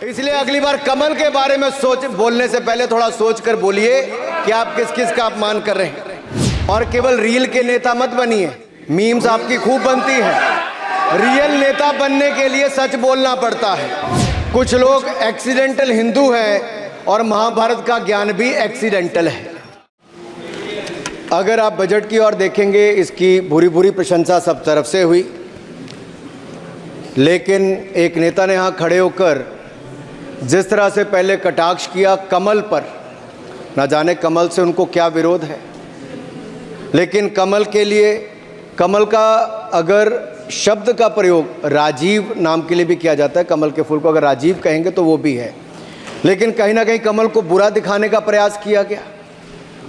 इसलिए अगली बार कमल के बारे में बोलने से पहले थोड़ा सोच कर बोलिए कि आप किस किस का अपमान कर रहे हैं। और केवल रील के नेता मत बनिए। मीम्स आपकी खूब बनती है। रियल नेता बनने के लिए सच बोलना पड़ता है। कुछ लोग एक्सीडेंटल हिंदू हैं और महाभारत का ज्ञान भी एक्सीडेंटल है। अगर आप बजट की ओर देखेंगे, इसकी भूरी भूरी प्रशंसा सब तरफ से हुई, लेकिन एक नेता ने यहाँ खड़े होकर जिस तरह से पहले कटाक्ष किया कमल पर, ना जाने कमल से उनको क्या विरोध है, लेकिन कमल के लिए, कमल का अगर शब्द का प्रयोग राजीव नाम के लिए भी किया जाता है, कमल के फूल को अगर राजीव कहेंगे तो वो भी है, लेकिन कहीं ना कहीं कमल को बुरा दिखाने का प्रयास किया गया।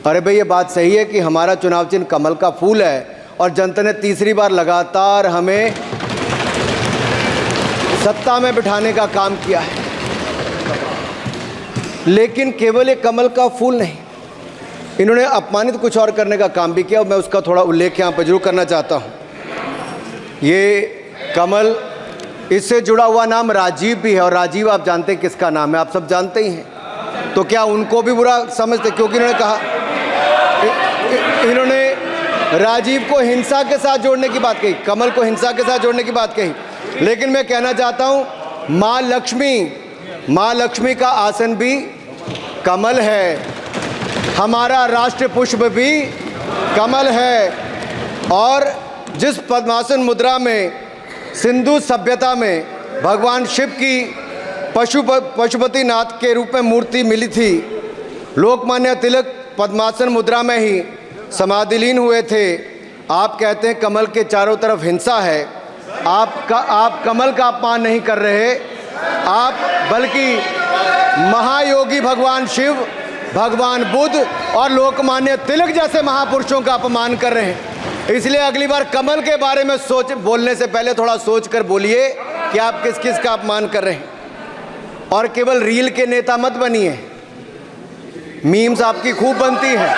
अरे भाई, ये बात सही है कि हमारा चुनाव चिन्ह कमल का फूल है और जनता ने तीसरी बार लगातार हमें सत्ता में बिठाने का काम किया है, लेकिन केवल एक कमल का फूल नहीं, इन्होंने अपमानित कुछ और करने का काम भी किया और मैं उसका थोड़ा उल्लेख यहाँ पर जरूर करना चाहता हूँ। ये कमल, इससे जुड़ा हुआ नाम राजीव भी है और राजीव आप जानते हैं किसका नाम है, आप सब जानते ही हैं। तो क्या उनको भी बुरा समझते? क्योंकि इन्होंने कहा, इन्होंने राजीव को हिंसा के साथ जोड़ने की बात कही, कमल को हिंसा के साथ जोड़ने की बात कही, लेकिन मैं कहना चाहता हूँ माँ लक्ष्मी का आसन भी कमल है, हमारा राष्ट्र पुष्प भी कमल है। और जिस पद्मासन मुद्रा में सिंधु सभ्यता में भगवान शिव की पशुपति नाथ के रूप में मूर्ति मिली थी, लोकमान्य तिलक पद्मासन मुद्रा में ही समाधिलीन हुए थे। आप कहते हैं कमल के चारों तरफ हिंसा है। आप कमल का अपमान नहीं कर रहे, आप बल्कि महायोगी भगवान शिव, भगवान बुद्ध और लोकमान्य तिलक जैसे महापुरुषों का अपमान कर रहे हैं। इसलिए अगली बार कमल के बारे में बोलने से पहले थोड़ा सोच कर बोलिए कि आप किस किस का अपमान कर रहे हैं। और केवल रील के नेता मत बनिए। मीम्स आपकी खूब बनती है।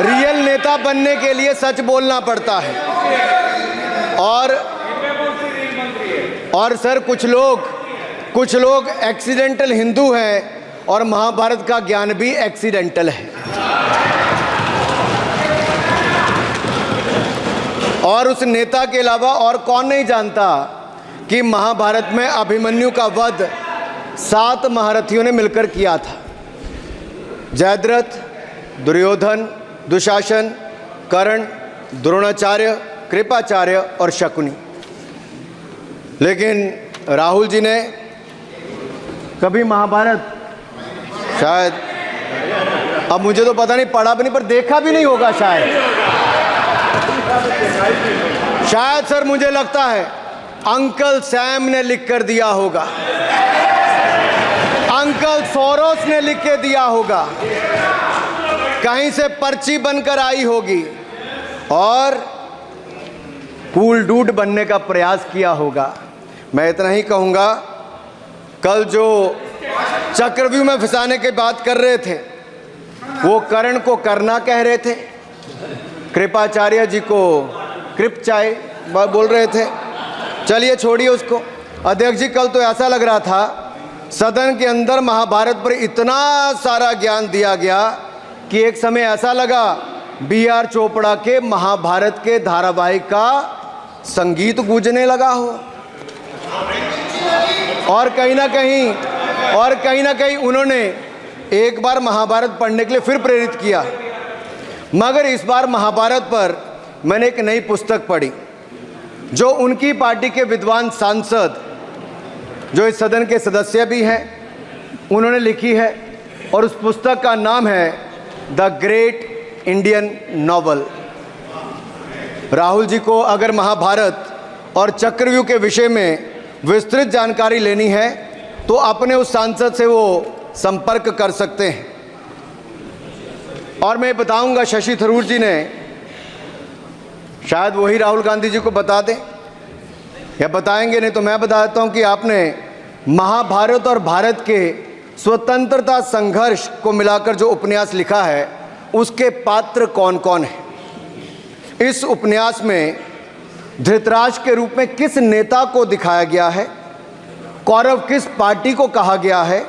रियल नेता बनने के लिए सच बोलना पड़ता है। और सर, कुछ लोग एक्सीडेंटल हिंदू हैं और महाभारत का ज्ञान भी एक्सीडेंटल है। और उस नेता के अलावा और कौन नहीं जानता कि महाभारत में अभिमन्यु का वध 7 महारथियों ने मिलकर किया था। जयद्रथ, दुर्योधन, दुशासन, कर्ण, द्रोणाचार्य, कृपाचार्य और शकुनी। लेकिन राहुल जी ने कभी महाभारत, शायद, अब मुझे तो पता नहीं, पढ़ा भी नहीं, पर देखा भी नहीं होगा शायद सर, मुझे लगता है अंकल सैम ने लिख कर दिया होगा, अंकल सोरोस ने लिख के दिया होगा, कहीं से पर्ची बनकर आई होगी और कूल डूड बनने का प्रयास किया होगा। मैं इतना ही कहूँगा, कल जो चक्रव्यूह में फंसाने की बात कर रहे थे, वो कर्ण को करना कह रहे थे, कृपाचार्य जी को कृपचाय बोल रहे थे। चलिए छोड़िए उसको। अध्यक्ष जी, कल तो ऐसा लग रहा था सदन के अंदर महाभारत पर इतना सारा ज्ञान दिया गया कि एक समय ऐसा लगा BR चोपड़ा के महाभारत के धारावाहिक का संगीत गूंजने लगा हो। और कहीं ना कहीं उन्होंने एक बार महाभारत पढ़ने के लिए फिर प्रेरित किया। मगर इस बार महाभारत पर मैंने एक नई पुस्तक पढ़ी जो उनकी पार्टी के विद्वान सांसद, जो इस सदन के सदस्य भी हैं, उन्होंने लिखी है। और उस पुस्तक का नाम है the great Indian novel. Rahul ji को अगर महाभारत और चक्रव्यूह के विषय में विस्तृत जानकारी लेनी है तो अपने उस सांसद से वो संपर्क कर सकते हैं। और मैं बताऊंगा, शशि थरूर जी ने, शायद वही राहुल गांधी जी को बता दें या बताएंगे, नहीं तो मैं बता देता हूं कि आपने महाभारत और भारत के स्वतंत्रता संघर्ष को मिलाकर जो उपन्यास लिखा है, उसके पात्र कौन कौन हैं। इस उपन्यास में धृतराष्ट्र के रूप में किस नेता को दिखाया गया है कौरव किस पार्टी को कहा गया है,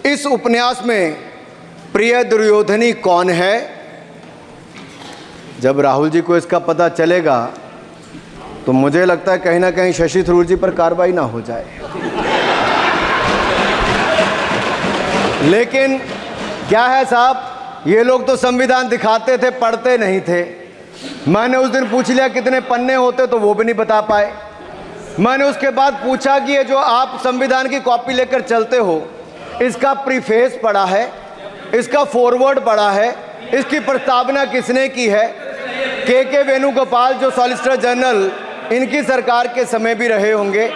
इस उपन्यास में प्रिय दुर्योधनी कौन है। जब राहुल जी को इसका पता चलेगा तो मुझे लगता है कहीं ना कहीं शशि थरूर जी पर कार्रवाई ना हो जाए। लेकिन क्या है साहब, ये लोग तो संविधान दिखाते थे, पढ़ते नहीं थे। मैंने उस दिन पूछ लिया कितने पन्ने होते, तो वो भी नहीं बता पाए। मैंने उसके बाद पूछा कि ये जो आप संविधान की कॉपी लेकर चलते हो, इसका प्रीफेस पढ़ा है, इसका फॉरवर्ड पढ़ा है, इसकी प्रस्तावना किसने की है। के वेणुगोपाल जो सॉलिसिटर जनरल इनकी सरकार के समय भी रहे होंगे,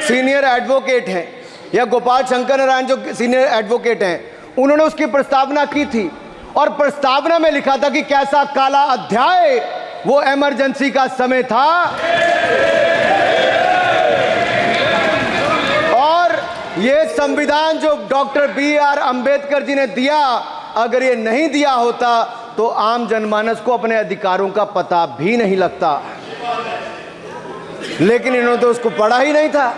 सीनियर एडवोकेट हैं, या गोपाल शंकर नारायण जो सीनियर एडवोकेट हैं, उन्होंने उसकी प्रस्तावना की थी और प्रस्तावना में लिखा था कि कैसा काला अध्याय वो इमरजेंसी का समय था। और ये संविधान जो डॉक्टर BR अंबेडकर जी ने दिया, अगर ये नहीं दिया होता तो आम जनमानस को अपने अधिकारों का पता भी नहीं लगता। लेकिन इन्होंने तो उसको पढ़ा ही नहीं था,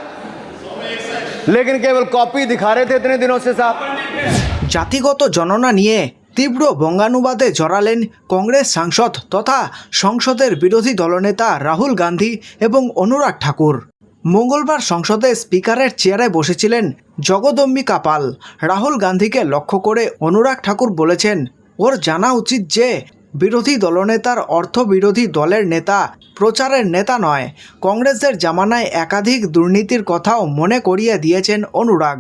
लेकिन केवल कॉपी दिखा रहे थे इतने दिनों से साहब। জাতিগত জননা নিয়ে তীব্র বঙ্গানুবাদে জড়ালেন কংগ্রেস সাংসদ তথা সংসদের বিরোধী দলনেতা রাহুল গান্ধী এবং অনুরাগ ঠাকুর। মঙ্গলবার সংসদে স্পিকারের চেয়ারে বসেছিলেন জগদম্বিকা পাল। রাহুল গান্ধীকে লক্ষ্য করে অনুরাগ ঠাকুর বলেছেন, ওর জানা উচিত যে বিরোধী দলনেতার অর্থবিরোধী দলের নেতা প্রচারের নেতা নয়। কংগ্রেসের জামানায় একাধিক দুর্নীতির কথাও মনে করিয়ে দিয়েছেন অনুরাগ।